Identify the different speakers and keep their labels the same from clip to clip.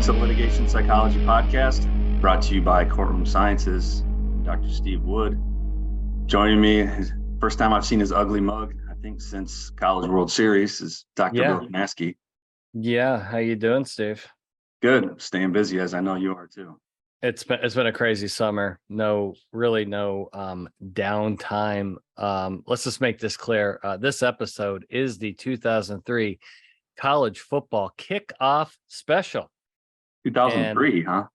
Speaker 1: to the Litigation Psychology Podcast, brought to you by Courtroom Sciences. Dr. Steve Wood joining me. First time I've seen his ugly mug, I think, since College World Series, is Dr. Bill Kanasky.
Speaker 2: Yeah, how you doing, Steve?
Speaker 1: Good, staying busy, as I know you are too.
Speaker 2: It's been a crazy summer. No downtime. Let's just make this clear. This episode is the 2003 college football kickoff special.
Speaker 1: 2003, huh?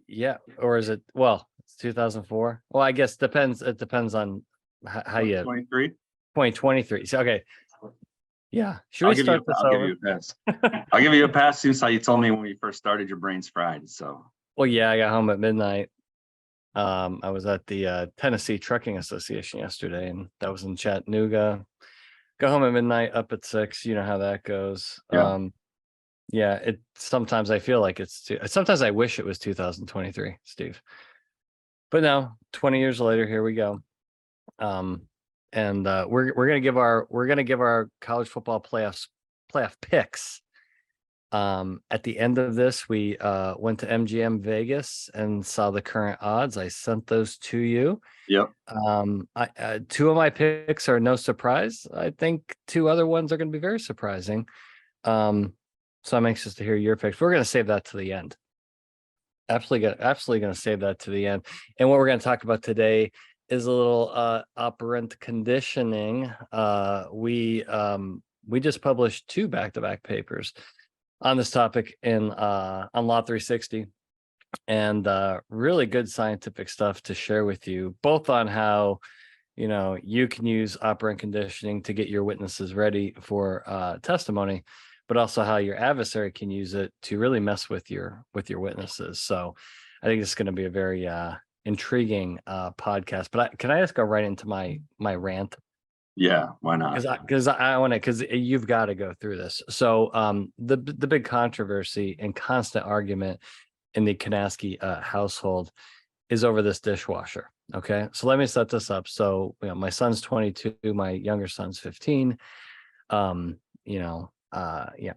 Speaker 2: Yeah, or is it? Well, it's 2004. Well, I guess depends. It depends on how you. 2023. So, okay. Yeah. Should we start this over?
Speaker 1: I'll give you a pass. I'll give you a pass. Since how you told me when you first started, your brain's fried. So.
Speaker 2: Well, yeah, I got home at midnight. I was at the Tennessee Trucking Association yesterday, and that was in Chattanooga. Go home at midnight, up at 6. You know how that goes.
Speaker 1: Yeah.
Speaker 2: Sometimes I feel like sometimes I wish it was 2023, Steve. But no, 20 years later, here we go. And we're gonna give our college football playoff picks. At the end of this, we went to MGM Vegas and saw the current odds. I sent those to you.
Speaker 1: Yep.
Speaker 2: Two of my picks are no surprise. I think two other ones are going to be very surprising. So I'm anxious to hear your picks. We're going to save that to the end. Absolutely going to save that to the end. And what we're going to talk about today is a little operant conditioning. We just published 2 back-to-back papers on this topic on Law 360, and really good scientific stuff to share with you, both on how you can use operant conditioning to get your witnesses ready for testimony, but also how your adversary can use it to really mess with your witnesses. So I think it's going to be a very intriguing podcast. But can I just go right into my rant?
Speaker 1: Yeah, why not?
Speaker 2: Because you've got to go through this. So the big controversy and constant argument in the Kanasky household is over this dishwasher. Okay, so let me set this up. So my son's 22, my younger son's 15.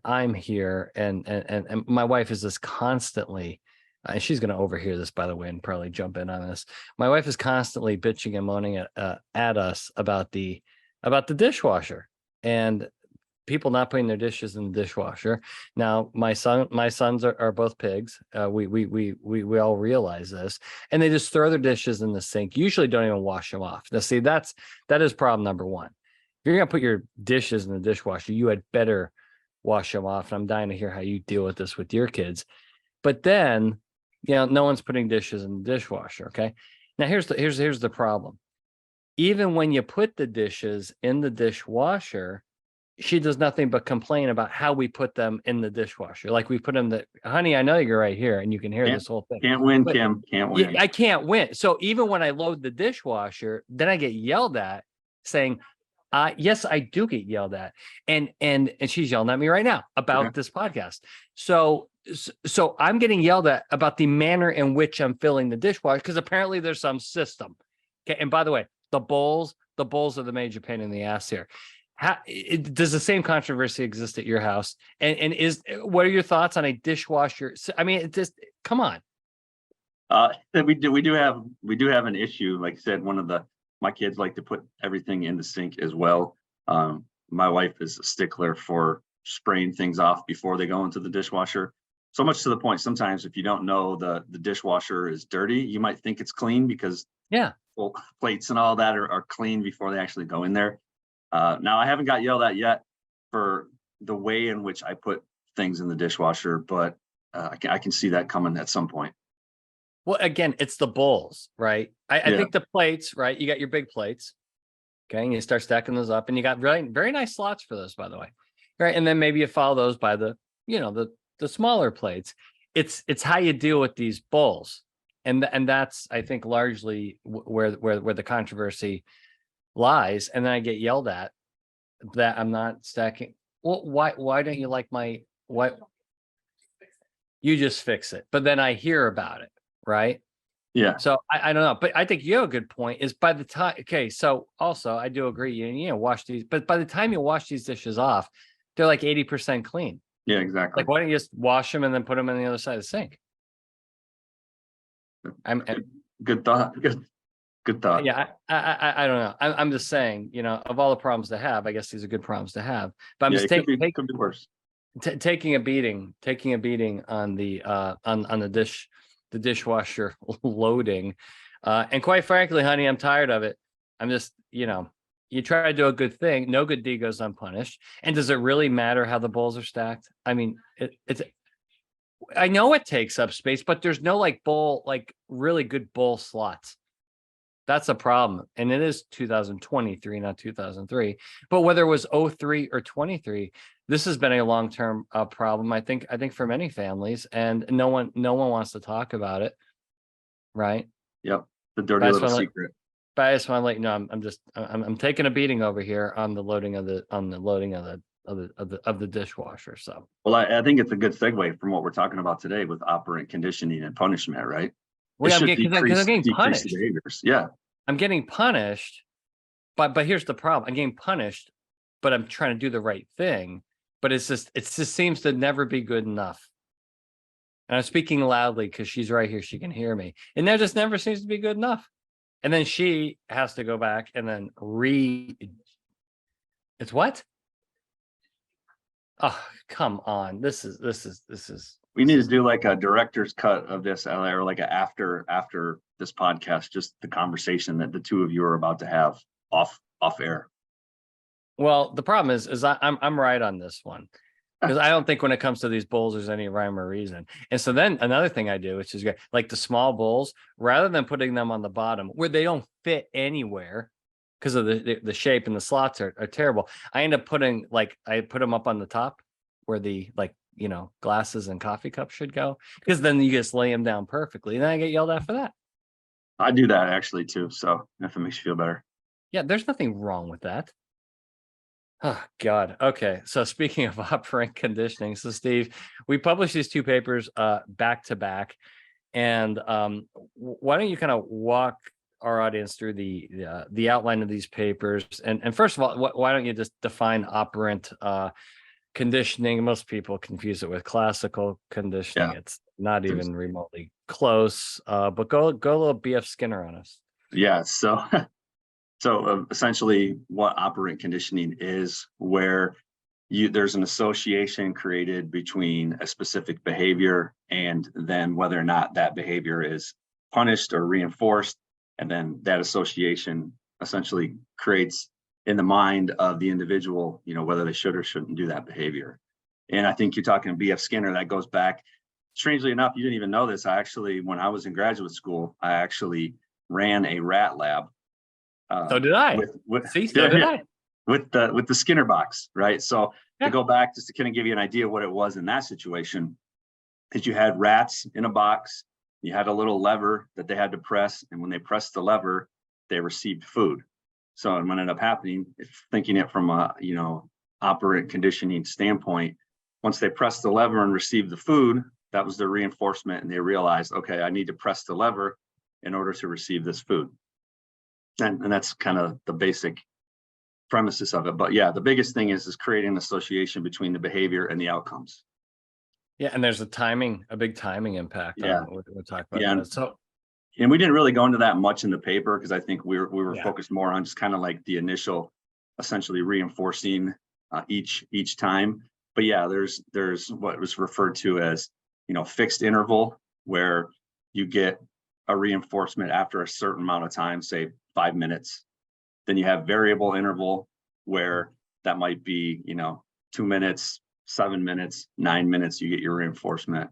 Speaker 2: I'm here, and my wife is just constantly, and she's going to overhear this, by the way, and probably jump in on this. My wife is constantly bitching and moaning at us about the dishwasher and people not putting their dishes in the dishwasher. Now, my sons are both pigs. We all realize this, and they just throw their dishes in the sink. Usually, don't even wash them off. Now, see, that is problem number one. If you're gonna put your dishes in the dishwasher, you had better wash them off. And I'm dying to hear how you deal with this with your kids. But then, no one's putting dishes in the dishwasher. Okay. Now here's the problem. Even when you put the dishes in the dishwasher, she does nothing but complain about how we put them in the dishwasher. Like we put them honey, I know you're right here and you can hear this whole thing.
Speaker 1: Can't win, Kim. Can't win.
Speaker 2: I can't win. So even when I load the dishwasher, then I get yelled at saying, yes, I do get yelled at. And she's yelling at me right now about this podcast. So I'm getting yelled at about the manner in which I'm filling the dishwasher, because apparently there's some system. Okay. And by the way, the bowls are the major pain in the ass here. Does the same controversy exist at your house? And what are your thoughts on a dishwasher? I mean, come on.
Speaker 1: We do have an issue. Like I said, my kids like to put everything in the sink as well. My wife is a stickler for spraying things off before they go into the dishwasher. So much to the point, sometimes if you don't know the dishwasher is dirty, you might think it's clean because plates and all that are clean before they actually go in there. Now, I haven't got yelled at yet for the way in which I put things in the dishwasher, but I can see that coming at some point.
Speaker 2: Well, again, it's the bowls, right? I think the plates, right? You got your big plates, okay, and you start stacking those up, and you got very, very nice slots for those, by the way, right? And then maybe you follow those by the smaller plates. It's how you deal with these bowls, and that's, I think, largely where the controversy lies. And then I get yelled at that I'm not stacking. Well, why don't you like my what? You just fix it, but then I hear about it. Right.
Speaker 1: Yeah.
Speaker 2: So I don't know, but I think you have a good point is by the time. Okay. So also I do agree, wash these, but by the time you wash these dishes off, they're like 80% clean.
Speaker 1: Yeah, exactly.
Speaker 2: Like, why don't you just wash them and then put them on the other side of the sink?
Speaker 1: Good thought. Good thought.
Speaker 2: Yeah, I don't know. I'm just saying, of all the problems to have, I guess these are good problems to have. But I'm
Speaker 1: Yeah,
Speaker 2: just
Speaker 1: it could be worse.
Speaker 2: taking a beating on the on the dishwasher loading. And quite frankly, honey, I'm tired of it. I'm just, you try to do a good thing, no good deed goes unpunished. And does it really matter how the bowls are stacked? I mean, I know it takes up space, but there's no like really good bowl slots. That's a problem. And it is 2023, not 2003. But whether it was 03 or 23, this has been a long-term problem, I think for many families, and no one wants to talk about it. Right.
Speaker 1: Yep. The dirty little secret.
Speaker 2: But I just want to let you know, I'm taking a beating over here on the loading of the dishwasher. So,
Speaker 1: well, I think it's a good segue from what we're talking about today with operant conditioning and punishment, right?
Speaker 2: well,
Speaker 1: It
Speaker 2: I'm
Speaker 1: should
Speaker 2: getting
Speaker 1: decrease
Speaker 2: punished.
Speaker 1: the behaviors. Yeah.
Speaker 2: I'm getting punished, but here's the problem. I'm getting punished, but I'm trying to do the right thing. But it just seems to never be good enough. And I'm speaking loudly because she's right here. She can hear me. And that just never seems to be good enough. And then she has to go back and then it's what? Oh, come on. This is.
Speaker 1: We need to do like a director's cut of this, or like a after this podcast, just the conversation that the two of you are about to have off air.
Speaker 2: Well, the problem is I'm right on this one. Because I don't think when it comes to these bowls, there's any rhyme or reason. And so then another thing I do, which is great, like the small bowls, rather than putting them on the bottom where they don't fit anywhere because of the shape and the slots are terrible, I end up I put them up on the top where the glasses and coffee cups should go, because then you just lay them down perfectly. And then I get yelled at for that.
Speaker 1: I do that actually too. So if it makes you feel better.
Speaker 2: Yeah, there's nothing wrong with that. Oh, God. Okay. So speaking of operant conditioning, so Steve, we published these two papers back to back. And why don't you kind of walk our audience through the outline of these papers? And first of all, why don't you just define operant conditioning? Most people confuse it with classical conditioning.
Speaker 1: Yeah.
Speaker 2: It's not even remotely close. But go a little BF Skinner on us.
Speaker 1: Yeah. So essentially what operant conditioning is, where there's an association created between a specific behavior and then whether or not that behavior is punished or reinforced. And then that association essentially creates in the mind of the individual, whether they should or shouldn't do that behavior. And I think you're talking BF Skinner, that goes back, strangely enough, you didn't even know this. When I was in graduate school, I actually ran a rat lab.
Speaker 2: So did I. Did I.
Speaker 1: With the Skinner box, right? So to go back, just to kind of give you an idea of what it was in that situation, is you had rats in a box, you had a little lever that they had to press, and when they pressed the lever, they received food. So what ended up happening, if thinking it from a operant conditioning standpoint, once they pressed the lever and received the food, that was their reinforcement, and they realized, okay, I need to press the lever in order to receive this food. And that's kind of the basic premises of it. But yeah, the biggest thing is creating an association between the behavior and the outcomes.
Speaker 2: Yeah, and there's a big timing impact.
Speaker 1: Yeah,
Speaker 2: we'll talk about that. So,
Speaker 1: and we didn't really go into that much in the paper because I think we were focused more on just kind of like the initial, essentially reinforcing each time. But yeah, there's what was referred to as fixed interval, where you get a reinforcement after a certain amount of time, say 5 minutes. Then you have variable interval, where that might be 2 minutes, 7 minutes, 9 minutes, you get your reinforcement.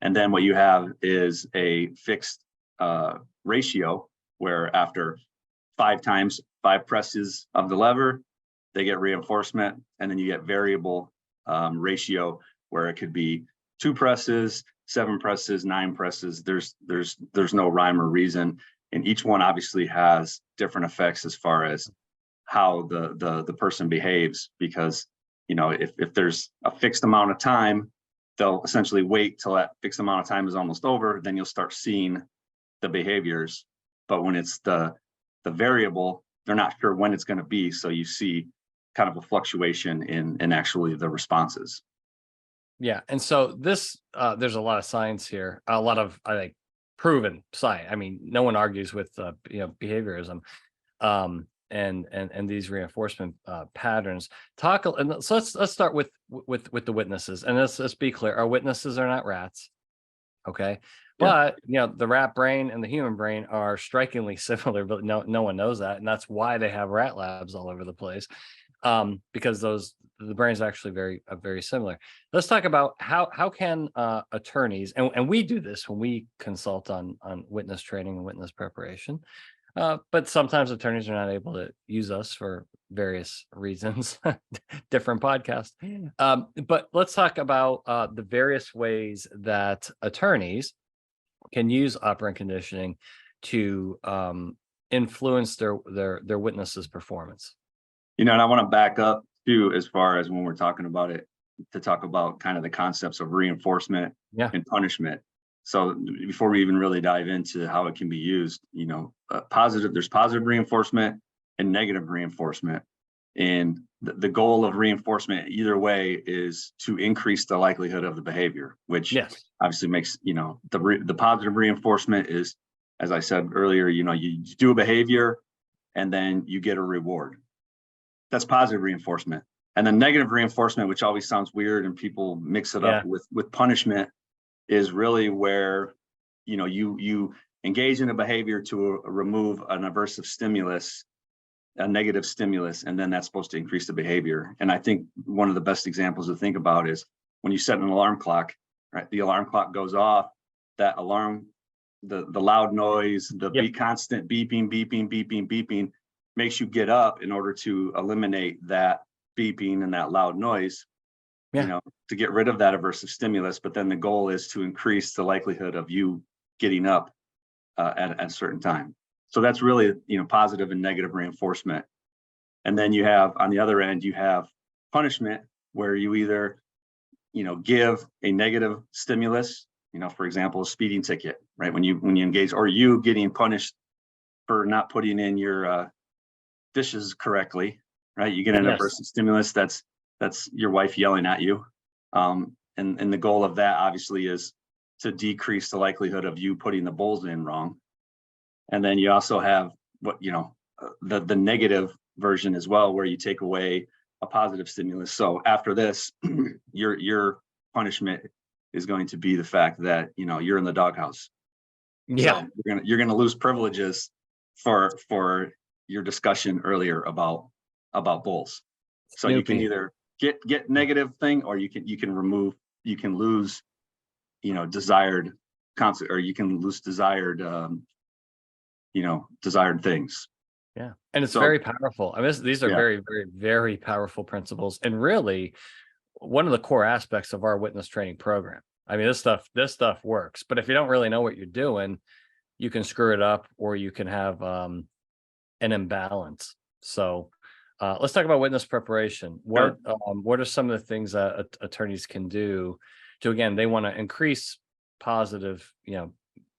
Speaker 1: And then what you have is a fixed ratio, where after 5 presses of the lever, they get reinforcement. And then you get variable ratio, where it could be 2 presses, 7 presses, 9 presses. There's no rhyme or reason. And each one obviously has different effects as far as how the person behaves, because if there's a fixed amount of time, they'll essentially wait till that fixed amount of time is almost over, then you'll start seeing the behaviors. But when it's the variable, they're not sure when it's going to be, so you see kind of a fluctuation in actually the responses.
Speaker 2: Yeah. And so this, there's a lot of science here, a lot of, I think, proven science. I mean, no one argues with, behaviorism, and these reinforcement patterns. So let's start with the witnesses, and let's be clear: our witnesses are not rats, okay?
Speaker 1: Yeah.
Speaker 2: But the rat brain and the human brain are strikingly similar, but no one knows that, and that's why they have rat labs all over the place, because the brain is actually very similar. Let's talk about how can attorneys, and we do this when we consult on witness training and witness preparation. But sometimes attorneys are not able to use us for various reasons, different podcast. But let's talk about the various ways that attorneys can use operant conditioning to influence their witnesses' performance.
Speaker 1: And I want to back up too, as far as when we're talking about it, to talk about kind of the concepts of reinforcement and punishment. So before we even really dive into how it can be used, there's positive reinforcement and negative reinforcement. And the goal of reinforcement either way is to increase the likelihood of the behavior, which obviously makes, the positive reinforcement is, as I said earlier, you do a behavior and then you get a reward. That's positive reinforcement. And then negative reinforcement, which always sounds weird and people mix it up with punishment, is really where you engage in a behavior to remove an aversive stimulus, a negative stimulus, and then that's supposed to increase the behavior. And I think one of the best examples to think about is when you set an alarm clock, right? The alarm clock goes off, that alarm, the loud noise, the constant beeping makes you get up in order to eliminate that beeping and that loud noise. To get rid of that aversive stimulus, but then the goal is to increase the likelihood of you getting up at a certain time. So that's really, positive and negative reinforcement. And then you have, on the other end, you have punishment, where you either, give a negative stimulus, for example, a speeding ticket, right? When you engage, or you getting punished for not putting in your dishes correctly, right? You get an aversive stimulus, that's your wife yelling at you. And the goal of that obviously is to decrease the likelihood of you putting the bowls in wrong. And then you also have the negative version as well, where you take away a positive stimulus. So after this, your punishment is going to be the fact that, you're in the doghouse. So you're gonna lose privileges for your discussion earlier about bowls. So you can either get negative thing, or you can lose, desired concept, or you can lose desired, desired things.
Speaker 2: Yeah. And it's very powerful. I mean, these are very, very, very powerful principles, and really one of the core aspects of our witness training program. I mean, this stuff works, but if you don't really know what you're doing, you can screw it up, or you can have an imbalance. So let's talk about witness preparation. What are some of the things that attorneys can do to, again, they want to increase positive,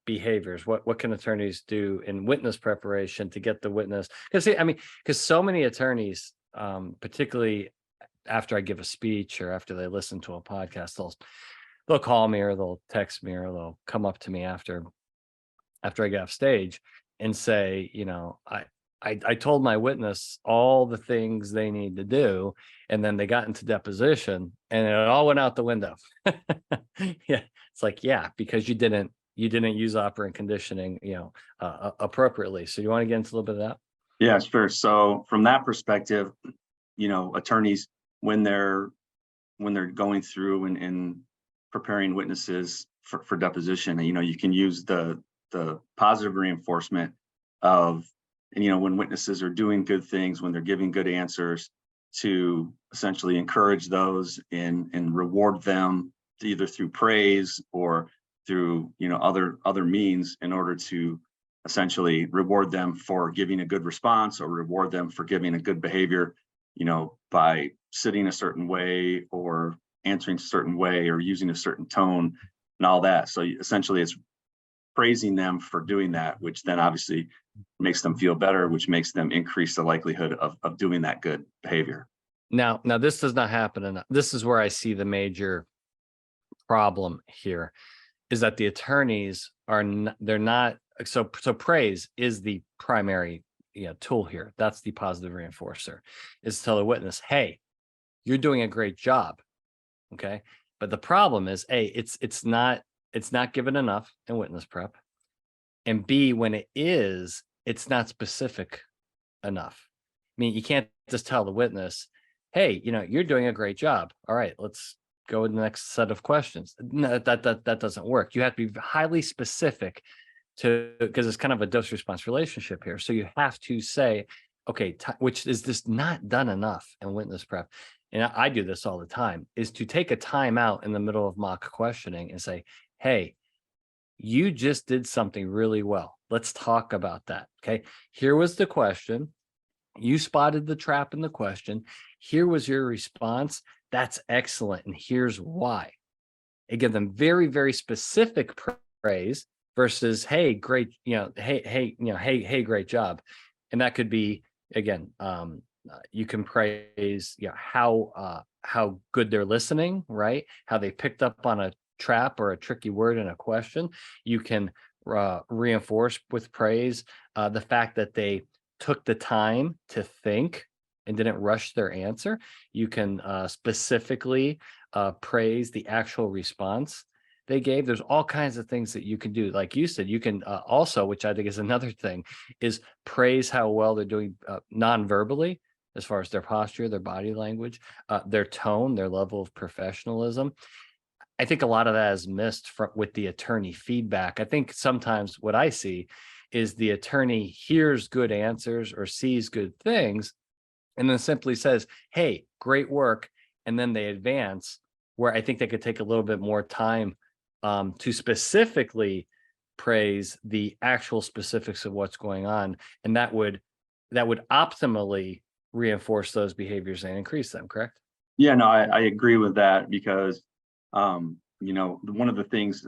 Speaker 2: behaviors? What can attorneys do in witness preparation to get the witness? Because so many attorneys, particularly after I give a speech or after they listen to a podcast, they'll call me, or they'll text me, or they'll come up to me after I get off stage and say, I told my witness all the things they need to do, and then they got into deposition and it all went out the window. It's like, because you didn't use operant conditioning, appropriately. So you want to get into a little bit of that?
Speaker 1: Yeah, sure. So from that perspective, attorneys, when they're going through and preparing witnesses for deposition, you can use the positive reinforcement of, when witnesses are doing good things, when they're giving good answers, to essentially encourage those and reward them either through praise or through other means, in order to essentially reward them for giving a good response, or reward them for giving a good behavior, by sitting a certain way, or answering a certain way, or using a certain tone and all that. So essentially it's praising them for doing that, which then obviously makes them feel better, which makes them increase the likelihood of doing that good behavior.
Speaker 2: Now this does not happen enough. This is where I see the major problem here is that the attorneys are they're not so praise is the primary tool here. That's the positive reinforcer, is to tell the witness, hey, you're doing a great job. Okay. But the problem is, A, it's not given enough in witness prep. And B, when it is, it's not specific enough. I mean, you can't just tell the witness, hey, you're doing a great job. All right, let's go with the next set of questions. No, that doesn't work. You have to be highly specific because it's kind of a dose response relationship here. So you have to say, okay, which is just not done enough in witness prep. And I do this all the time, is to take a time out in the middle of mock questioning and say, hey, you just did something really well. Let's talk about that. Okay. Here was the question. You spotted the trap in the question. Here was your response. That's excellent. And here's why. I give them very, very specific praise versus, hey, great, hey, great job. And that could be, again, you can praise, how good they're listening, right? How they picked up on a trap or a tricky word in a question. You can reinforce with praise the fact that they took the time to think and didn't rush their answer. You can specifically praise the actual response they gave. There's all kinds of things that you can do. Like you said, you can also, which I think is another thing, is praise how well they're doing non-verbally, as far as their posture, their body language, their tone, their level of professionalism. I think a lot of that is missed with the attorney feedback. I think sometimes what I see is the attorney hears good answers or sees good things and then simply says, hey, great work. And then they advance, where I think they could take a little bit more time to specifically praise the actual specifics of what's going on. And that would optimally reinforce those behaviors and increase them, correct?
Speaker 1: Yeah, no, I agree with that because, one of the things,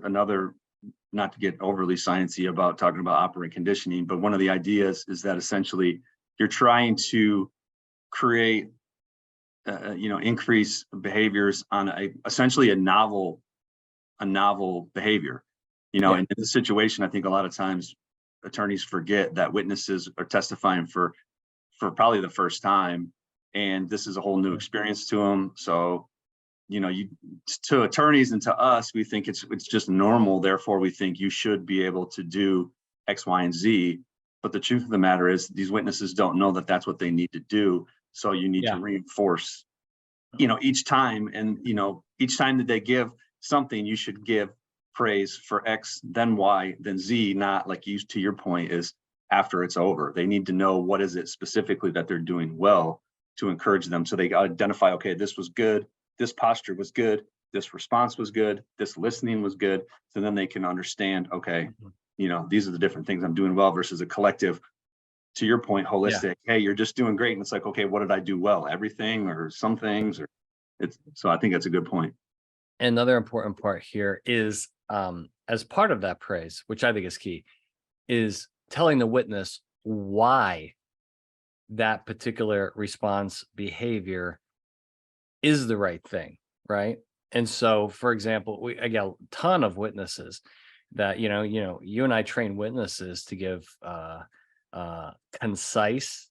Speaker 1: not to get overly sciencey about talking about operant conditioning, but one of the ideas is that essentially you're trying to create, increase behaviors on essentially a novel behavior. In this situation, I think a lot of times attorneys forget that witnesses are testifying for probably the first time, and this is a whole new experience to them. So, to attorneys and to us, we think it's just normal. Therefore, we think you should be able to do X, Y, and Z. But the truth of the matter is, these witnesses don't know that that's what they need to do. So you need to reinforce, each time, and each time that they give something, you should give praise for X, then Y, then Z. Not like to your point is after it's over. They need to know what is it specifically that they're doing well to encourage them. So they identify, okay, this was good. This posture was good. This response was good. This listening was good. So then they can understand, okay, these are the different things I'm doing well versus a collective, to your point, holistic. Hey, you're just doing great. And it's like, okay, what did I do well? Everything or some things? So I think that's a good point.
Speaker 2: Another important part here is, as part of that praise, which I think is key, is telling the witness why that particular response behavior is the right thing, right? And so, for example, I got a ton of witnesses that you and I train witnesses to give concise,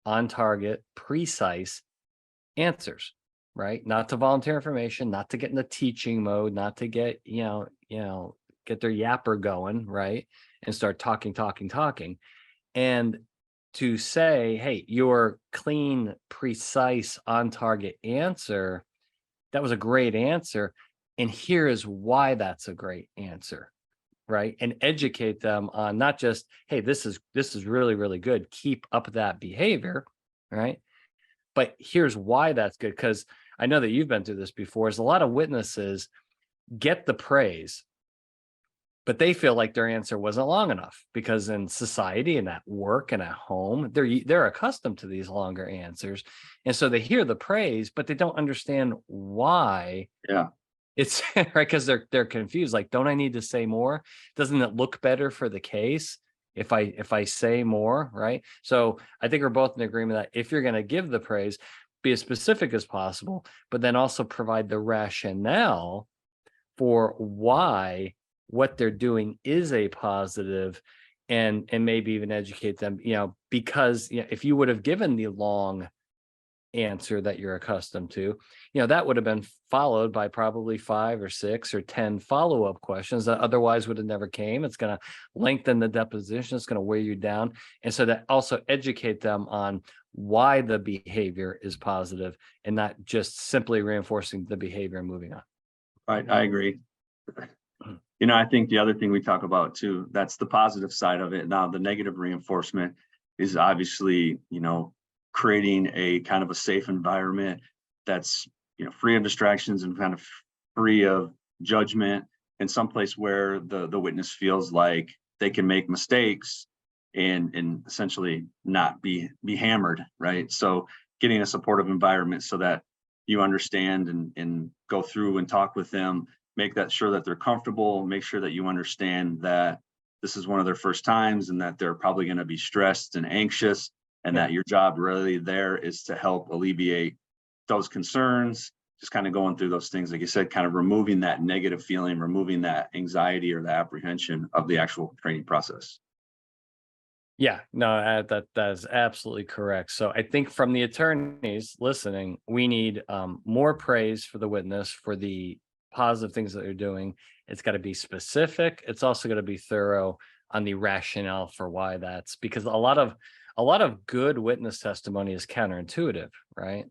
Speaker 2: on target, precise answers, right? Not to volunteer information, not to get in the teaching mode, not to get get their yapper going, right? And start talking. And to say, hey, your clean, precise, on target answer, that was a great answer. And here is why that's a great answer, right? And educate them on not just, hey, this is really, really good. Keep up that behavior, right? But here's why that's good. Because I know that you've been through this before, is a lot of witnesses get the praise, but they feel like their answer wasn't long enough because in society and at work and at home, they're accustomed to these longer answers. And so they hear the praise, but they don't understand why.
Speaker 1: Yeah.
Speaker 2: It's right, because they're confused. Like, don't I need to say more? Doesn't it look better for the case if I say more, right? So I think we're both in agreement that if you're going to give the praise, be as specific as possible, but then also provide the rationale for why what they're doing is a positive, and maybe even educate them, because if you would have given the long answer that you're accustomed to, that would have been followed by probably 5 or 6 or 10 follow-up questions that otherwise would have never came. It's going to lengthen the deposition. It's going to weigh you down. And so that also educate them on why the behavior is positive and not just simply reinforcing the behavior and moving on.
Speaker 1: I agree. I think the other thing we talk about too, that's the positive side of it. Now, the negative reinforcement is obviously, creating a kind of a safe environment that's, free of distractions and kind of free of judgment, and someplace where the witness feels like they can make mistakes and essentially not be hammered, right? So getting a supportive environment so that you understand and go through and talk with them, make that sure that they're comfortable, make sure that you understand that this is one of their first times and that they're probably going to be stressed and anxious, and that your job really there is to help alleviate those concerns, just kind of going through those things, like you said, kind of removing that negative feeling, removing that anxiety or the apprehension of the actual training process.
Speaker 2: Yeah, no, that is absolutely correct. So I think from the attorneys listening, we need more praise for the witness for the positive things that they're doing. It's got to be specific. It's also got to be thorough on the rationale for why that's, because a lot of good witness testimony is counterintuitive, right?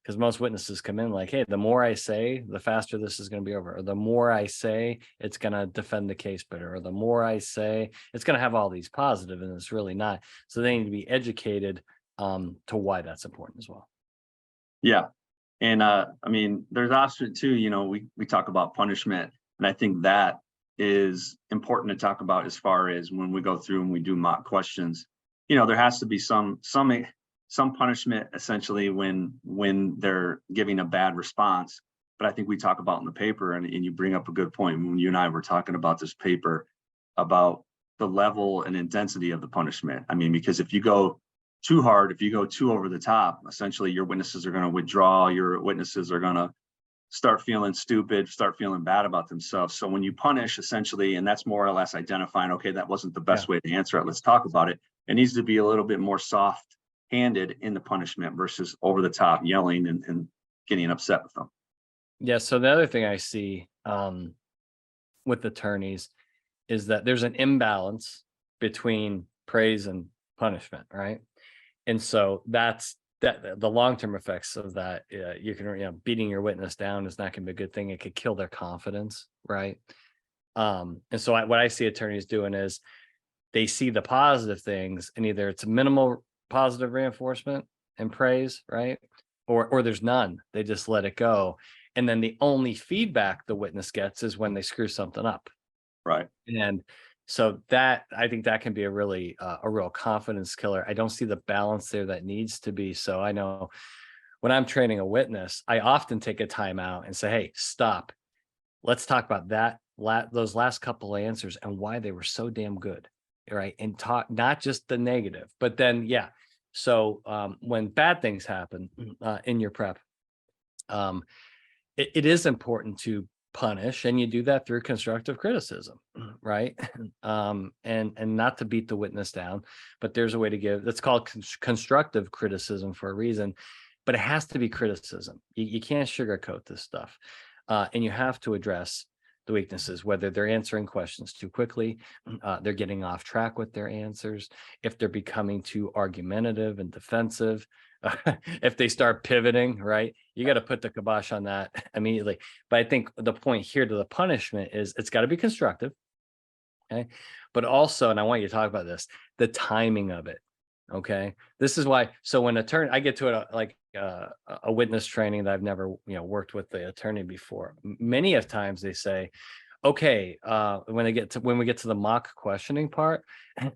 Speaker 2: Because most witnesses come in like, hey, the more I say, the faster this is going to be over. Or the more I say, it's going to defend the case better. Or the more I say, it's going to have all these positive, and it's really not. So they need to be educated to why that's important as well.
Speaker 1: Yeah. And there's also too, we talk about punishment, and I think that is important to talk about as far as when we go through and we do mock questions. There has to be some punishment essentially when they're giving a bad response. But I think we talk about in the paper, and you bring up a good point when you and I were talking about this paper about the level and intensity of the punishment. Because if you go too hard, if you go too over the top, essentially your witnesses are going to withdraw, your witnesses are going to start feeling stupid, start feeling bad about themselves. So when you punish essentially, and that's more or less identifying, okay, that wasn't the best way to answer it, let's talk about it. It needs to be a little bit more soft handed in the punishment versus over the top yelling and getting upset with them.
Speaker 2: Yeah. So the other thing I see with attorneys is that there's an imbalance between praise and punishment, right? And so that's the long-term effects of that. You can, beating your witness down is not going to be a good thing. It could kill their confidence, right? And so what I see attorneys doing is they see the positive things, and either it's minimal positive reinforcement and praise, right? Or there's none. They just let it go. And then the only feedback the witness gets is when they screw something up.
Speaker 1: Right.
Speaker 2: And so that, I think that can be a real confidence killer. I don't see the balance there that needs to be. So I know when I'm training a witness, I often take a time out and say, hey, stop. Let's talk about those last couple of answers and why they were so damn good. Right. And talk not just the negative, but then, yeah. So when bad things happen in your prep, it is important to punish, and you do that through constructive criticism, right? And not to beat the witness down, but there's a way to give. That's called constructive criticism for a reason, but it has to be criticism. You can't sugarcoat this stuff, and you have to address the weaknesses, whether they're answering questions too quickly, they're getting off track with their answers, if they're becoming too argumentative and defensive, if they start pivoting, right? You got to put the kibosh on that immediately. But I think the point here to the punishment is it's got to be constructive. Okay. But also, and I want you to talk about this, the timing of it. Okay. This is why. So when I get to a witness training that I've never, worked with the attorney before. Many of times they say, okay, when we get to the mock questioning part,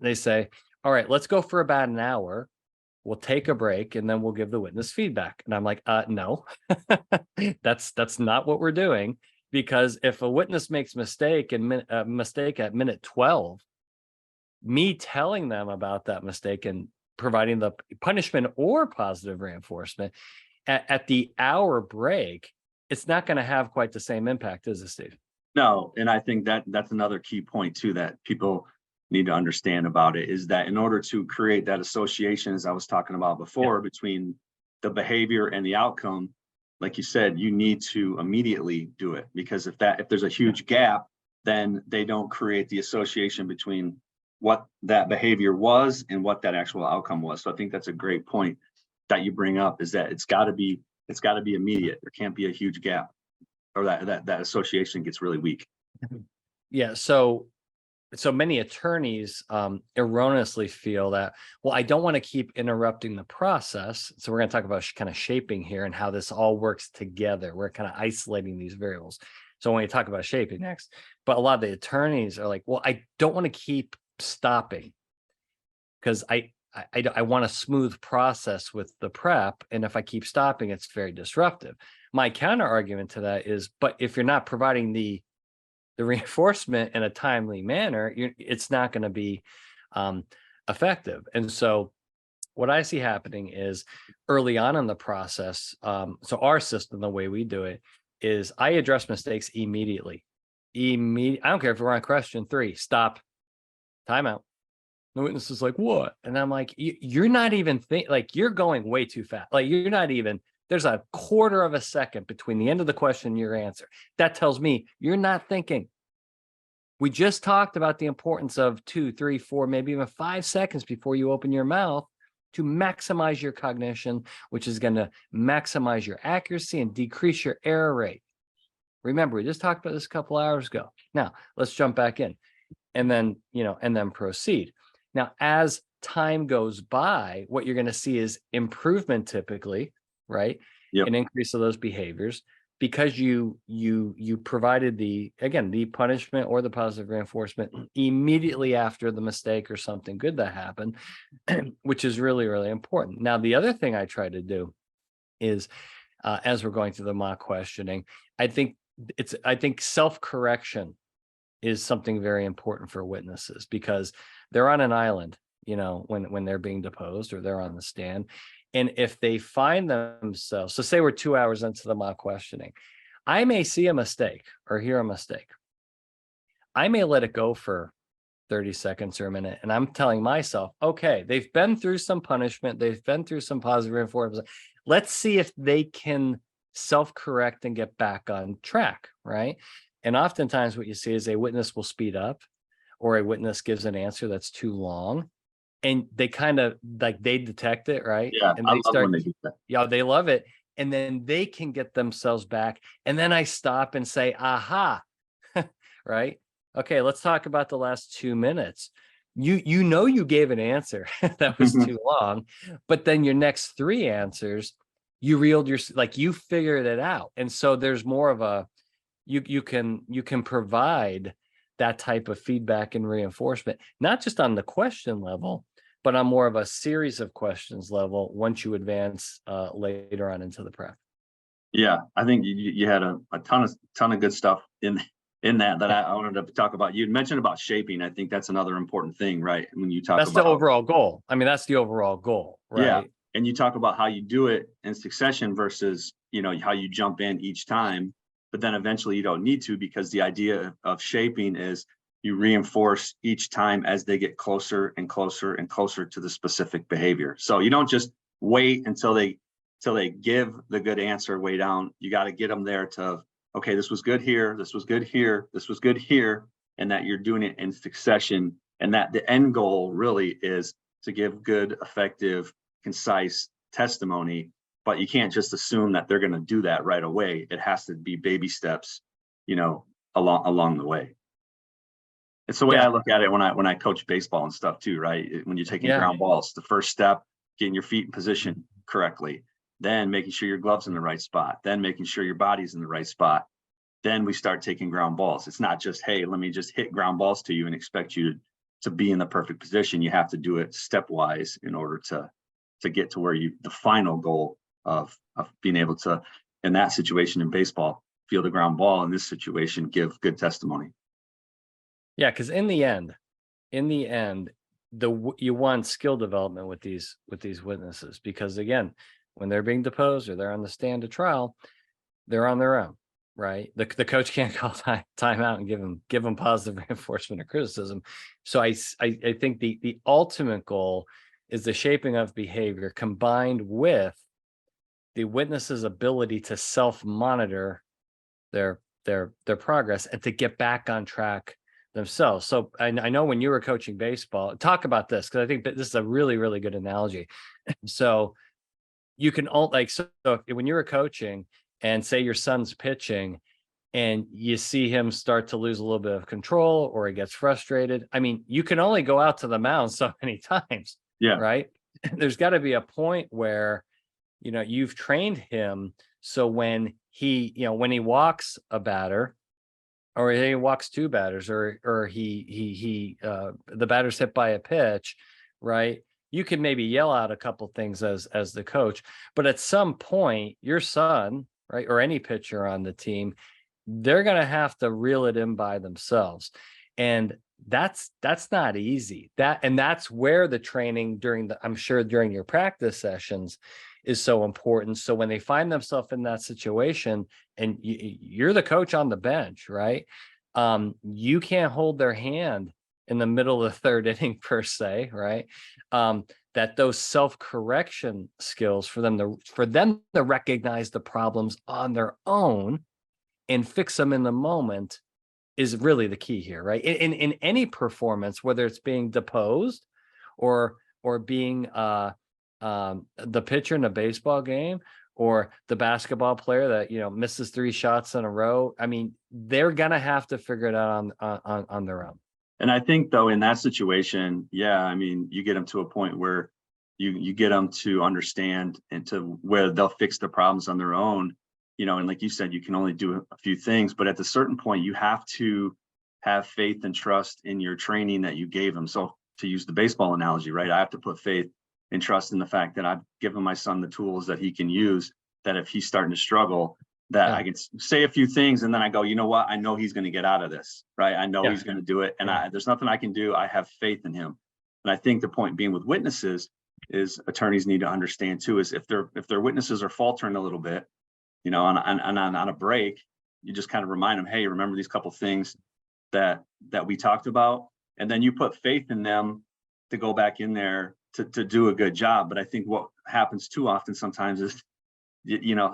Speaker 2: they say, all right, let's go for about an hour. We'll take a break and then we'll give the witness feedback. And I'm like, no, that's not what we're doing. Because if a witness makes a mistake at minute 12, me telling them about that mistake and providing the punishment or positive reinforcement at the hour break, it's not going to have quite the same impact, is it, Steve?
Speaker 1: No, and I think that that's another key point too that people need to understand about it is that in order to create that association, as I was talking about before, between the behavior and the outcome, like you said, you need to immediately do it, because if there's a huge gap, then they don't create the association between what that behavior was and what that actual outcome was. So I think that's a great point that you bring up, is that it's got to be immediate. There can't be a huge gap, or that association gets really weak.
Speaker 2: Yeah. So many attorneys erroneously feel that, well, I don't want to keep interrupting the process. So we're going to talk about kind of shaping here and how this all works together. We're kind of isolating these variables. So when we talk about shaping next, but a lot of the attorneys are like, well, I don't want to keep stopping because I want a smooth process with the prep. And if I keep stopping, it's very disruptive. My counter argument to that is, but if you're not providing the reinforcement in a timely manner, it's not going to be effective. And so what I see happening is early on in the process, so our system, the way we do it is I address mistakes immediately. I don't care if we're on question 3, stop, timeout. The witness is like, what? And I'm like, you're not even like, you're going way too fast. Like, you're not even, there's a quarter of a second between the end of the question and your answer. That tells me you're not thinking. We just talked about the importance of 2, 3, 4, maybe even 5 seconds before you open your mouth to maximize your cognition, which is going to maximize your accuracy and decrease your error rate. Remember, we just talked about this a couple hours ago. Now, let's jump back in and then, and then proceed. Now, as time goes by, what you're going to see is improvement typically, right?
Speaker 1: Yep.
Speaker 2: An increase of those behaviors because you provided the punishment or the positive reinforcement immediately after the mistake or something good that happened, which is really, really important. Now, the other thing I try to do is, as we're going through the mock questioning, I think self-correction is something very important for witnesses because they're on an island, when they're being deposed or they're on the stand. And if they find themselves, so say we're 2 hours into the mock questioning, I may see a mistake or hear a mistake. I may let it go for 30 seconds or a minute. And I'm telling myself, okay, they've been through some punishment. They've been through some positive reinforcement. Let's see if they can self-correct and get back on track, right? And oftentimes what you see is a witness will speed up or a witness gives an answer that's too long. And they kind of like, they detect it, right?
Speaker 1: Yeah,
Speaker 2: And
Speaker 1: I
Speaker 2: they
Speaker 1: love when they do that.
Speaker 2: yeah, they love it. And then they can get themselves back. And then I stop and say, aha, right? Okay, let's talk about the last 2 minutes. You gave an answer that was too long, but then your next 3 answers, you you figured it out. And so there's more of a, you can provide that type of feedback and reinforcement, not just on the question level, but on more of a series of questions level once you advance later on into the prep.
Speaker 1: Yeah, I think you had a ton of good stuff in that I wanted to talk about. You'd mentioned about shaping. I think that's another important thing, right? When you talk
Speaker 2: that's
Speaker 1: about
Speaker 2: the overall goal. I mean, that's the overall goal, right?
Speaker 1: Yeah, and you talk about how you do it in succession versus how you jump in each time, but then eventually you don't need to, because the idea of shaping is you reinforce each time as they get closer and closer and closer to the specific behavior. So you don't just wait until they give the good answer way down. You got to get them there to, okay, this was good here, this was good here, this was good here, and that you're doing it in succession, and that the end goal really is to give good, effective, concise testimony. But you can't just assume that they're going to do that right away. It has to be baby steps, along the way. It's the way I look at it when I coach baseball and stuff too, right? When you're taking ground balls, the first step, getting your feet in position correctly, then making sure your glove's in the right spot, then making sure your body's in the right spot. Then we start taking ground balls. It's not just, hey, let me just hit ground balls to you and expect you to be in the perfect position. You have to do it stepwise in order to get to where the final goal of being able to, in that situation in baseball, field a ground ball, in this situation, give good testimony.
Speaker 2: Yeah, because in the end, you want skill development with these witnesses, because again, when they're being deposed or they're on the stand at trial, they're on their own, right? The coach can't call timeout and give him positive reinforcement or criticism. So I think the ultimate goal is the shaping of behavior combined with the witness's ability to self-monitor their progress and to get back on track themselves. So I know when you were coaching baseball, talk about this, because I think that this is a really, really good analogy. So you can all when you were coaching and say your son's pitching and you see him start to lose a little bit of control or he gets frustrated. I mean, you can only go out to the mound so many times, right? There's got to be a point where, you've trained him. So when he walks a batter, or he walks two batters, or the batter's hit by a pitch, right? You can maybe yell out a couple things as the coach, but at some point, your son, right, or any pitcher on the team, they're going to have to reel it in by themselves. And that's not easy. That's where the training I'm sure during your practice sessions is so important. So when they find themselves in that situation and you're the coach on the bench, right? You can't hold their hand in the middle of the third inning per se, right? That those self-correction skills for them to recognize the problems on their own and fix them in the moment is really the key here, right? In any performance, whether it's being deposed or being the pitcher in a baseball game, or the basketball player that misses 3 shots in a row. I mean, they're gonna have to figure it out on their own.
Speaker 1: And I think though in that situation, I mean, you get them to a point where you get them to understand and to where they'll fix the problems on their own. And like you said, you can only do a few things, but at a certain point, you have to have faith and trust in your training that you gave them. So to use the baseball analogy, right? I have to put faith and trust in the fact that I've given my son the tools that he can use, that if he's starting to struggle, that I can say a few things and then I go, you know what? I know he's going to get out of this, right? I know he's going to do it. And there's nothing I can do. I have faith in him. And I think the point being with witnesses is attorneys need to understand too, is if their witnesses are faltering a little bit, on a break, you just kind of remind them, hey, remember these couple things that we talked about, and then you put faith in them to go back in there to do a good job. But I think what happens too often sometimes is,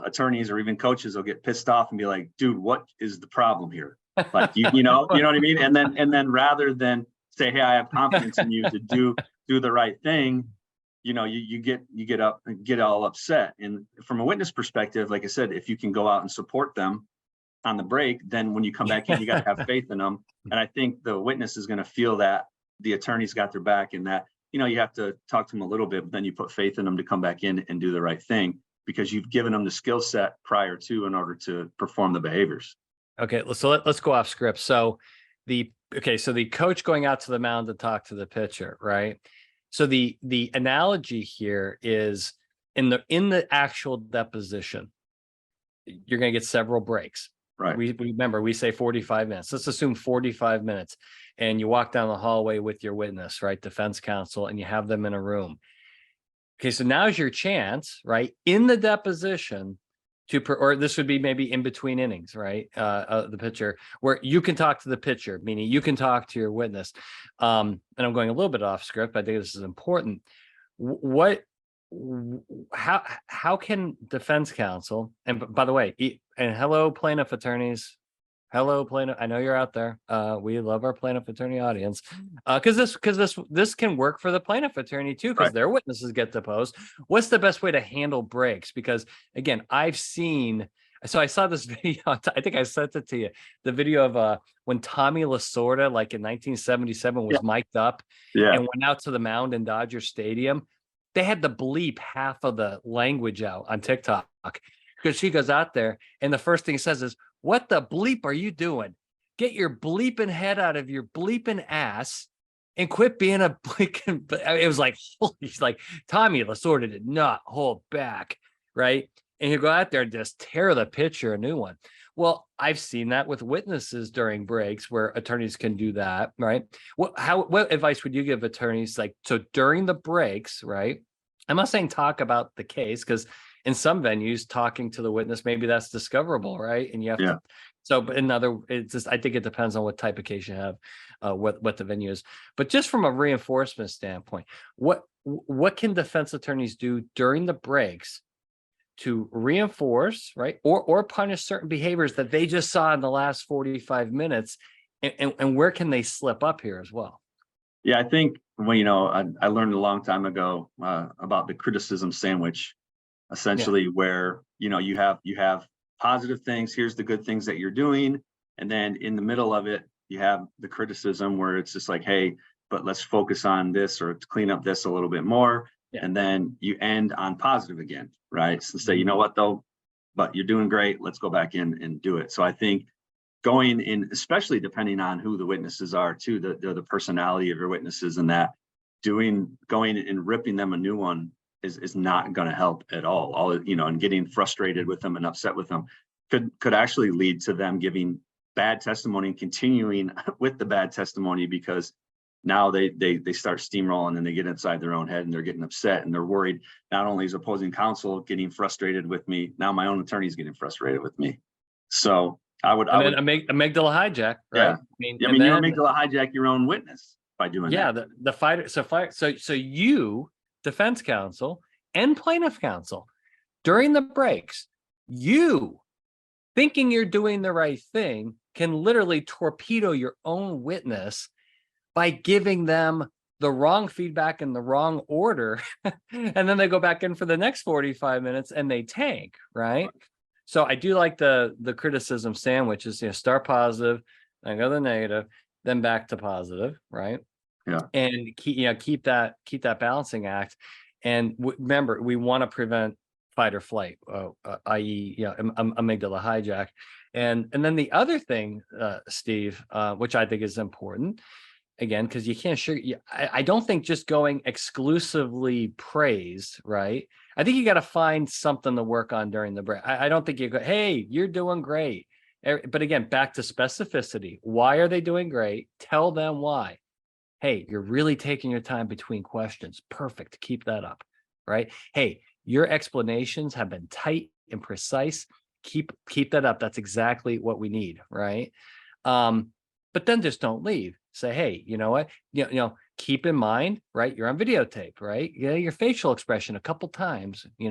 Speaker 1: attorneys or even coaches will get pissed off and be like, dude, what is the problem here? Like, you know what I mean? And then rather than say, hey, I have confidence in you to do the right thing, you get all upset. And from a witness perspective, like I said, if you can go out and support them on the break, then when you come back in, you got to have faith in them. And I think the witness is going to feel that the attorney's got their back, and that, you have to talk to them a little bit, but then you put faith in them to come back in and do the right thing, because you've given them the skill set prior to in order to perform the behaviors.
Speaker 2: Okay, so let's go off script. So the coach going out to the mound to talk to the pitcher, right? So the analogy here is in the actual deposition, you're going to get several breaks.
Speaker 1: Right.
Speaker 2: We remember, we say 45 minutes. Let's assume 45 minutes, and you walk down the hallway with your witness, right? Defense counsel, and you have them in a room. Okay, so now's your chance, right? In the deposition or this would be maybe in between innings, right? The pitcher, where you can talk to the pitcher, meaning you can talk to your witness. And I'm going a little bit off script, but I think this is important. How can defense counsel, and by the way, and hello, plaintiff attorneys. Hello, plaintiff. I know you're out there. We love our plaintiff attorney audience, because this can work for the plaintiff attorney too, because their witnesses get deposed. What's the best way to handle breaks? Because again, I saw this video. I think I sent it to you. The video of when Tommy Lasorda, like in 1977, was mic'd up and went out to the mound in Dodger Stadium. They had to bleep half of the language out on TikTok, because she goes out there and the first thing he says is, "What the bleep are you doing? Get your bleeping head out of your bleeping ass and quit being a bleeping." It was like, he's like, Tommy Lasorda did not hold back, right? And you go out there and just tear the pitcher a new one. Well, I've seen that with witnesses during breaks where attorneys can do that, right? What advice would you give attorneys? Like, so during the breaks, right? I'm not saying talk about the case, because in some venues, talking to the witness, maybe that's discoverable, right? And you have
Speaker 1: Yeah.
Speaker 2: to. So, but it's just, I think it depends on what type of case you have, what the venue is. But just from a reinforcement standpoint, what can defense attorneys do during the breaks to reinforce, right, or punish certain behaviors that they just saw in the last 45 minutes, and where can they slip up here as well?
Speaker 1: Yeah, I think I learned a long time ago about the criticism sandwich, essentially, where you have positive things. Here's the good things that you're doing, and then in the middle of it, you have the criticism where it's just like, hey, but let's focus on this or clean up this a little bit more. And then you end on positive again, right? So say, you know what though, but you're doing great. Let's go back in and do it. So I think going in, especially depending on who the witnesses are too, the personality of your witnesses, and that going and ripping them a new one is not going to help at all. And getting frustrated with them and upset with them could actually lead to them giving bad testimony and continuing with the bad testimony, because now they start steamrolling and they get inside their own head and they're getting upset and they're worried. Not only is opposing counsel getting frustrated with me, now my own attorney's getting frustrated with me. So I would
Speaker 2: amygdala hijack, right?
Speaker 1: Yeah. You amygdala hijack your own witness by doing that.
Speaker 2: Yeah, the fighter. So you, defense counsel and plaintiff counsel, during the breaks, you thinking you're doing the right thing can literally torpedo your own witness by giving them the wrong feedback in the wrong order. And then they go back in for the next 45 minutes and they tank, right? So I do like the criticism sandwich is, start positive, then go to the negative, then back to positive, right?
Speaker 1: Yeah.
Speaker 2: And keep that balancing act. And remember, we want to prevent fight or flight, i.e., amygdala hijack. And then the other thing, Steve, which I think is important, again, because you can't I don't think just going exclusively praise, right? I think you got to find something to work on during the break. I don't think you go, hey, you're doing great. But again, back to specificity. Why are they doing great? Tell them why. Hey, you're really taking your time between questions. Perfect. Keep that up, right? Hey, your explanations have been tight and precise. Keep that up. That's exactly what we need, right? But then just don't leave. Say, hey, you know what? Keep in mind, right? You're on videotape, right? Your facial expression a couple times, you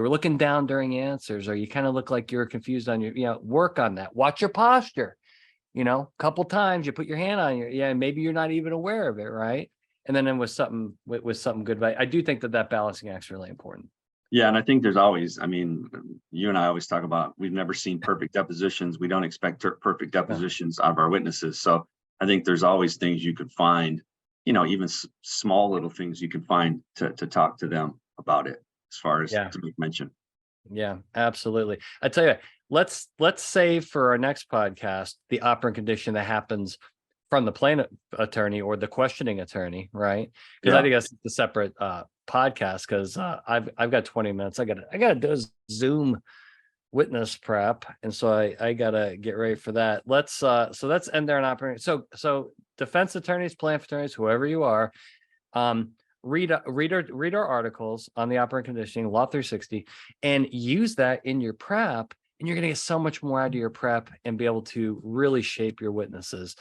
Speaker 2: were looking down during answers, or you kind of look like you were confused on your, work on that. Watch your posture, a couple times you put your hand on maybe you're not even aware of it, right? And then with something good, but I do think that balancing act is really important.
Speaker 1: Yeah, and I think there's always, you and I always talk about, we've never seen perfect depositions. We don't expect perfect depositions out of our witnesses. So I think there's always things you could find, even small little things you can find to talk to them about it, as far as to make mention.
Speaker 2: Yeah, absolutely. I tell you, let's save for our next podcast the operant condition that happens from the plaintiff attorney or the questioning attorney, right? Because I think that's a separate podcast. Because I've got 20 minutes. I gotta do a Zoom witness prep, and so I gotta get ready for that. Let's end there on operant. So defense attorneys, plaintiff attorneys, whoever you are, read our articles on the operant conditioning, Law 360, and use that in your prep, and you're gonna get so much more out of your prep and be able to really shape your witnesses'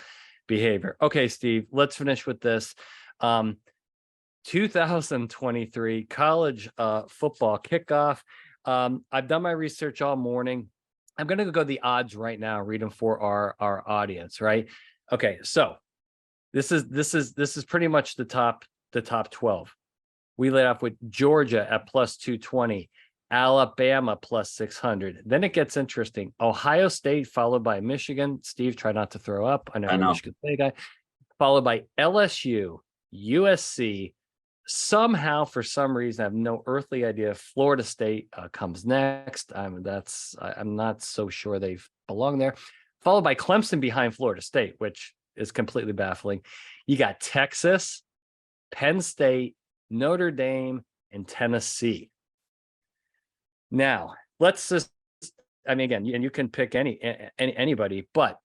Speaker 2: behavior. Okay, Steve, let's finish with this. 2023 college football kickoff. I've done my research all morning. I'm going to go the odds right now, read them for our audience, right? Okay, so this is pretty much the top 12. We laid off with Georgia at plus 220, Alabama plus 600. Then it gets interesting. Ohio State followed by Michigan. Steve, try not to throw up. I know you're a Michigan State guy. Followed by LSU, USC. Somehow, for some reason, I have no earthly idea, Florida State comes next. I'm not so sure they belong there. Followed by Clemson behind Florida State, which is completely baffling. You got Texas, Penn State, Notre Dame, and Tennessee. Now, let's just, again, and you can pick anybody, but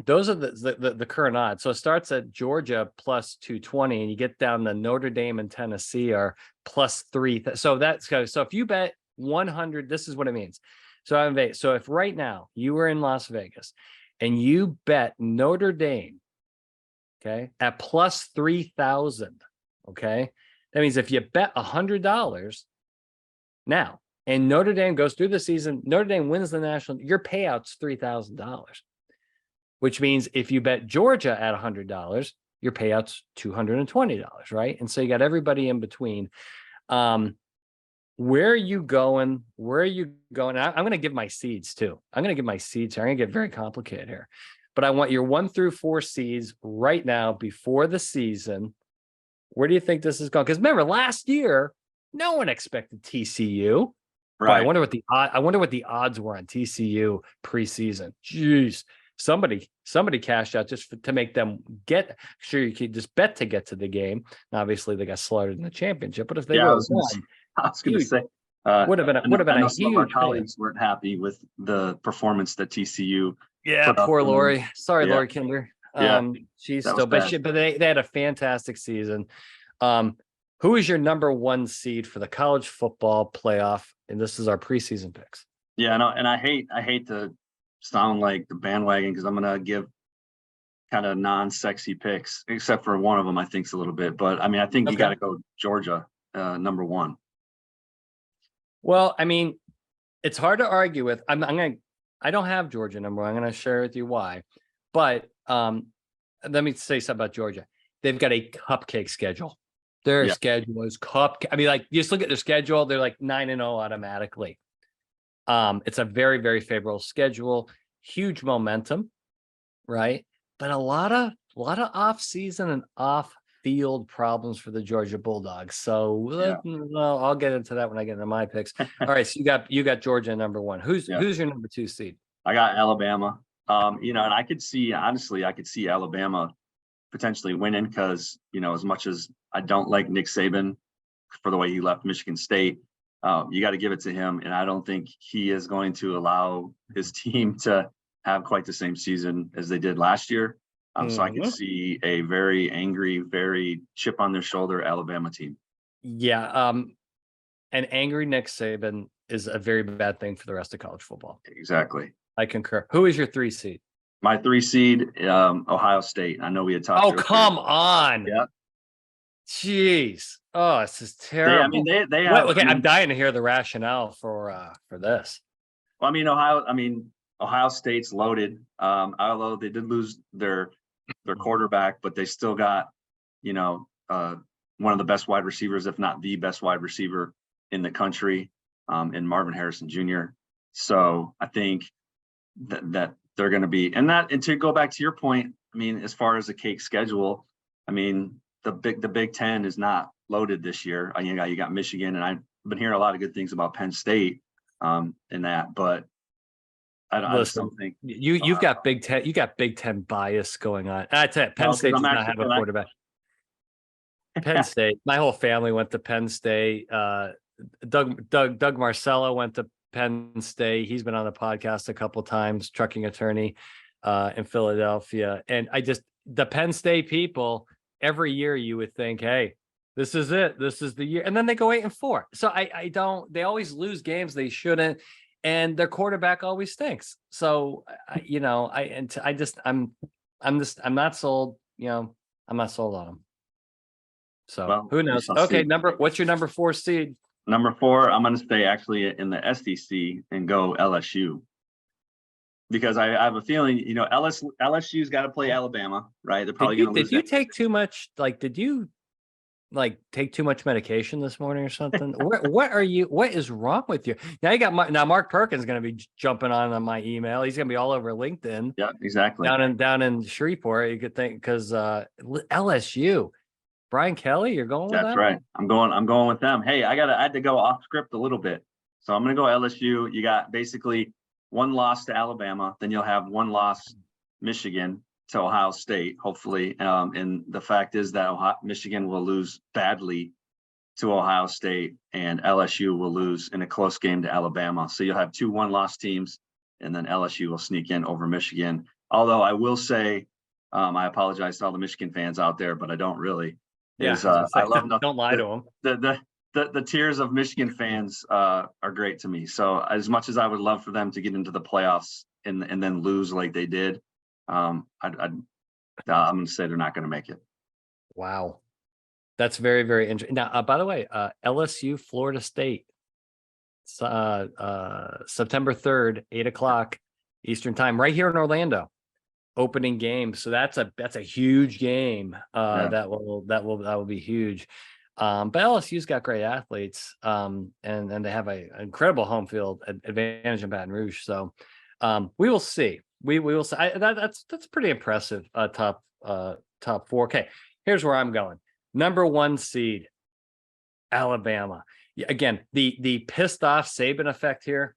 Speaker 2: those are the current odds. So it starts at Georgia plus 220, and you get down to Notre Dame and Tennessee are plus 3. So if you bet 100. This is what it means. So if right now you were in Las Vegas and you bet Notre Dame, okay, at plus 3,000, okay, that means if you bet $100 now and Notre Dame goes through the season, Notre Dame wins the national, your payout's $3,000, which means if you bet Georgia at $100, your payout's $220, right? And so you got everybody in between. Where are you going? Where are you going? I'm going to give my seeds too. I'm going to give my seeds here. I'm going to get very complicated here, but I want your 1 through 4 seeds right now before the season. Where do you think this is going? Because remember, last year, no one expected TCU.
Speaker 1: Right.
Speaker 2: I wonder what the odds were on TCU preseason. Jeez, somebody cashed out just to make them get. Sure, you could just bet to get to the game. And obviously, they got slaughtered in the championship. But if they were won,
Speaker 1: I was going to say,
Speaker 2: would have been a
Speaker 1: some of our
Speaker 2: huge
Speaker 1: colleagues weren't happy with the performance that TCU.
Speaker 2: Yeah, poor Lori. Sorry,
Speaker 1: yeah.
Speaker 2: Lori Kinder. She's still, but they had a fantastic season. Who is your number 1 seed for the college football playoff? And this is our preseason picks.
Speaker 1: Yeah, no, and I hate to sound like the bandwagon because I'm gonna give kind of non-sexy picks, except for one of them I think's a little bit. But I mean, I think you got to go Georgia, number 1.
Speaker 2: Well, I mean, it's hard to argue with. I don't have Georgia number 1. I'm going to share with you why. But let me say something about Georgia. They've got a cupcake schedule. Their schedule is I mean, like, you just look at their schedule, they're like 9-0 automatically. It's a very, very favorable schedule, huge momentum, right? But a lot of off-season and off-field problems for the Georgia Bulldogs. So I'll get into that when I get into my picks. All right, so you got Georgia number 1. Who's your number 2 seed?
Speaker 1: I got Alabama. And I could see Alabama potentially winning because, as much as I don't like Nick Saban for the way he left Michigan State, you got to give it to him. And I don't think he is going to allow his team to have quite the same season as they did last year. So I could see a very angry, very chip on their shoulder Alabama team.
Speaker 2: Yeah. An angry Nick Saban is a very bad thing for the rest of college football.
Speaker 1: Exactly.
Speaker 2: I concur. Who is your 3 seed?
Speaker 1: My 3 seed, Ohio State. I know we had talked.
Speaker 2: Oh, come on.
Speaker 1: Yeah.
Speaker 2: Jeez. Oh, this is terrible.
Speaker 1: They have.
Speaker 2: Okay, I'm dying to hear the rationale for this.
Speaker 1: Well, Ohio State's loaded. Although they did lose their quarterback, but they still got, one of the best wide receivers, if not the best wide receiver in the country, in Marvin Harrison Jr. So I think that they're going to be, and to go back to your point, as far as the cake schedule, the Big Ten is not loaded this year. You got Michigan, and I've been hearing a lot of good things about Penn State in that, but I don't think
Speaker 2: you've got Big Ten. You got Big Ten bias going on. I tell you, Penn State does not have a quarterback. Penn State. My whole family went to Penn State. Doug Marcello went to Penn State. He's been on the podcast a couple of times, trucking attorney in Philadelphia. And the Penn State people, every year you would think, hey, this is it. This is the year. And then they go 8-4. So they always lose games they shouldn't. And their quarterback always stinks. So, I'm not sold, I'm not sold on them. So who knows? Okay. What's your number 4 seed?
Speaker 1: Number 4, I'm going to stay actually in the SEC and go LSU. Because I have a feeling, LSU's got to play Alabama, right? They're probably going to lose.
Speaker 2: Did you take too much? Did you take too much medication this morning or something? What is wrong with you? Now Mark Perkins is going to be jumping on my email. He's going to be all over LinkedIn.
Speaker 1: Yeah, exactly.
Speaker 2: Down in Shreveport, you could think, because LSU, Brian Kelly, you're going with
Speaker 1: That's
Speaker 2: them?
Speaker 1: right. I'm going with them. Hey, I had to go off script a little bit. So I'm going to go LSU. You got basically 1 loss to Alabama, then you'll have 1 loss Michigan to Ohio State, hopefully. And the fact is that Michigan will lose badly to Ohio State, and LSU will lose in a close game to Alabama. So you'll have 2 1-loss teams, and then LSU will sneak in over Michigan. Although I will say, I apologize to all the Michigan fans out there, but I don't really.
Speaker 2: Yeah,
Speaker 1: I love
Speaker 2: don't lie to them.
Speaker 1: the tears of Michigan fans are great to me. So as much as I would love for them to get into the playoffs and then lose like they did, I'm going to say they're not going to make it.
Speaker 2: Wow. That's very, very interesting. Now, by the way, LSU, Florida State, September 3rd, 8 o'clock Eastern time, right here in Orlando, opening game. So that's a huge game. That will be huge. But LSU's got great athletes, and they have an incredible home field advantage in Baton Rouge. So we will see. We will see. That's pretty impressive. Top four. Okay, here's where I'm going. Number 1 seed, Alabama. Again, the pissed off Saban effect here.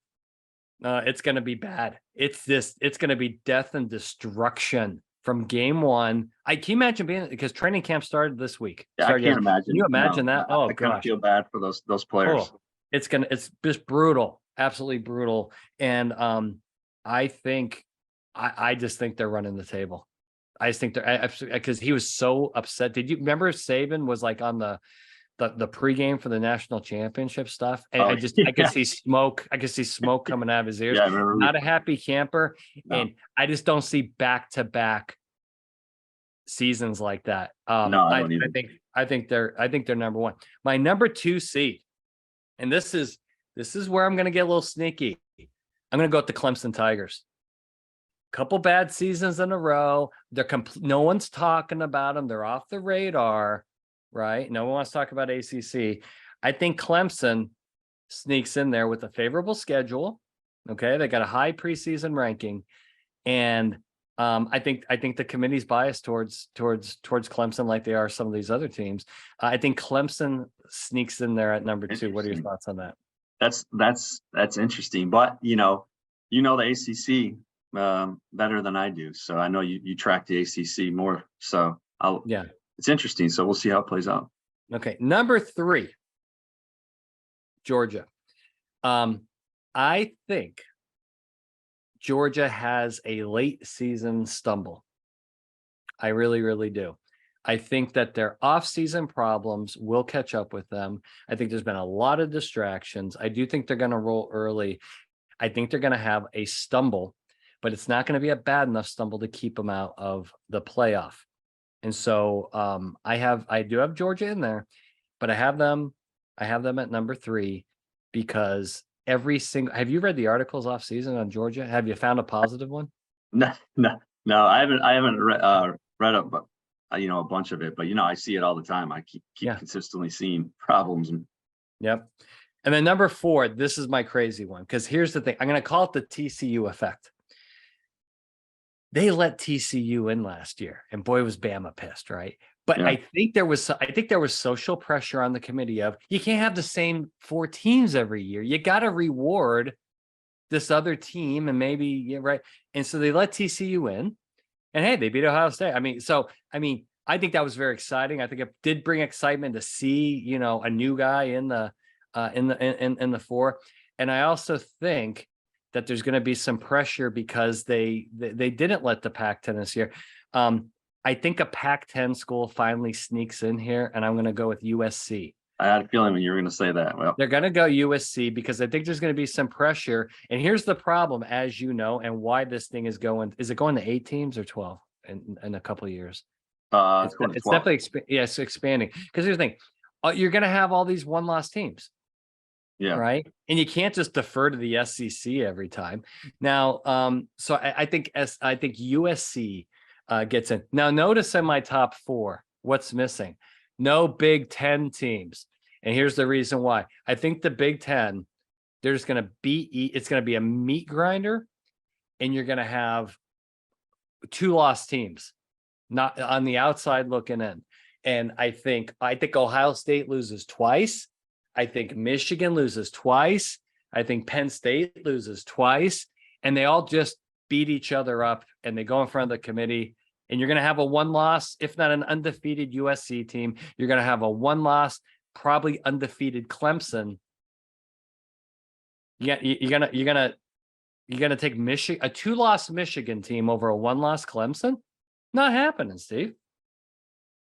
Speaker 2: It's going to be bad. It's going to be death and destruction from game 1. Can you imagine because training camp started this week?
Speaker 1: Yeah, I can't imagine.
Speaker 2: Can you imagine that? Oh,
Speaker 1: I kind of feel bad for those players.
Speaker 2: Oh, it's just brutal, absolutely brutal. And I just think they're running the table. I just think they're, because he was so upset. Did you remember Saban was like on the pregame for the national championship stuff? And I could see smoke. I could see smoke coming out of his ears.
Speaker 1: Yeah,
Speaker 2: not a happy camper. No. And I just don't see back-to-back seasons like that.
Speaker 1: No, I don't either.
Speaker 2: I think they're number 1. My number 2 seed, and this is where I'm going to get a little sneaky. I'm going to go with the Clemson Tigers. Couple bad seasons in a row. No one's talking about them. They're off the radar, right? No one wants to talk about ACC. I think Clemson sneaks in there with a favorable schedule. Okay, they got a high preseason ranking, and I think the committee's biased towards Clemson, like they are some of these other teams. I think Clemson sneaks in there at number 2. What are your thoughts on that?
Speaker 1: That's interesting, but you know the ACC better than I do, so I know you track the ACC more. So it's interesting. So we'll see how it plays out.
Speaker 2: Okay, number 3, Georgia. I think Georgia has a late season stumble. I really, really do. I think that their off-season problems will catch up with them. I think there's been a lot of distractions. I do think they're going to roll early. I think they're going to have a stumble, but it's not going to be a bad enough stumble to keep them out of the playoff. And so I do have Georgia in there, but I have them at number 3 because have you read the articles off season on Georgia? Have you found a positive one?
Speaker 1: No, I haven't read a bunch of it, but I see it all the time. I keep consistently seeing problems.
Speaker 2: Yep. And then number 4, this is my crazy one, because here's the thing. I'm going to call it the TCU effect. They let TCU in last year, and boy, was Bama pissed, right? But I think there was social pressure on the committee of, you can't have the same 4 teams every year. You got to reward this other team, and maybe right. And so they let TCU in, and hey, they beat Ohio State. I think that was very exciting. I think it did bring excitement to see, a new guy in the 4. And I also think that there's going to be some pressure because they didn't let the Pac-10 this year. I think a Pac-10 school finally sneaks in here, and I'm going to go with USC.
Speaker 1: I had a feeling when you were going to say that. Well,
Speaker 2: they're going to go USC because I think there's going to be some pressure. And here's the problem, as you know, and why this thing is going. Is it going to 8 teams or 12 in a couple of years?
Speaker 1: It's
Speaker 2: definitely it's expanding. Because here's the thing, you're going to have all these 1-loss teams.
Speaker 1: Yeah.
Speaker 2: Right. And you can't just defer to the SEC every time. Now, so I think USC gets in. Now, notice in my top 4, what's missing? No Big Ten teams. And here's the reason why. I think the Big Ten, it's going to be a meat grinder, and you're going to have 2 lost teams, not on the outside looking in. And I think Ohio State loses twice. I think Michigan loses twice. I think Penn State loses twice, and they all just beat each other up, and they go in front of the committee, and you're going to have a 1-loss, if not an undefeated USC team. You're going to have a 1-loss, probably undefeated Clemson. You're gonna take a 2-loss Michigan team over a 1-loss Clemson? Not happening, Steve.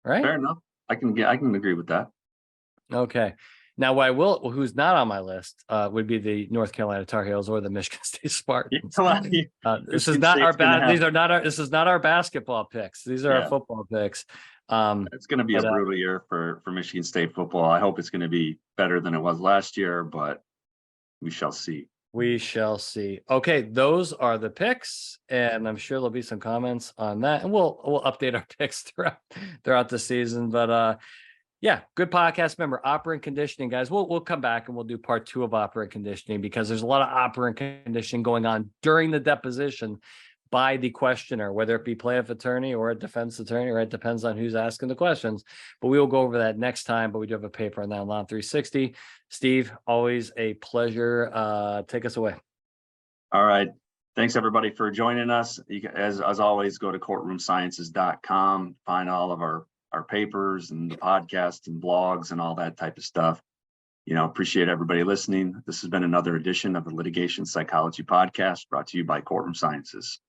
Speaker 2: Right?
Speaker 1: Fair enough. I can agree with that.
Speaker 2: Okay. Now, who's not on my list, would be the North Carolina Tar Heels or the Michigan State Spartans. This is not this is not our basketball picks. These are our football picks.
Speaker 1: It's going to be a brutal year for Michigan State football. I hope it's going to be better than it was last year, but we shall see.
Speaker 2: We shall see. Okay, those are the picks, and I'm sure there'll be some comments on that, and we'll update our picks throughout the season. But yeah, good podcast. Remember, operant conditioning, guys. We'll come back and we'll do part 2 of operant conditioning, because there's a lot of operant conditioning going on during the deposition by the questioner, whether it be plaintiff attorney or a defense attorney, right? Depends on who's asking the questions. But we will go over that next time. But we do have a paper on that on Law 360. Steve, always a pleasure. Take us away.
Speaker 1: All right. Thanks, everybody, for joining us. As always, go to courtroomsciences.com, find all of our papers and the podcasts and blogs and all that type of stuff. Appreciate everybody listening. This has been another edition of the Litigation Psychology Podcast, brought to you by Courtroom Sciences.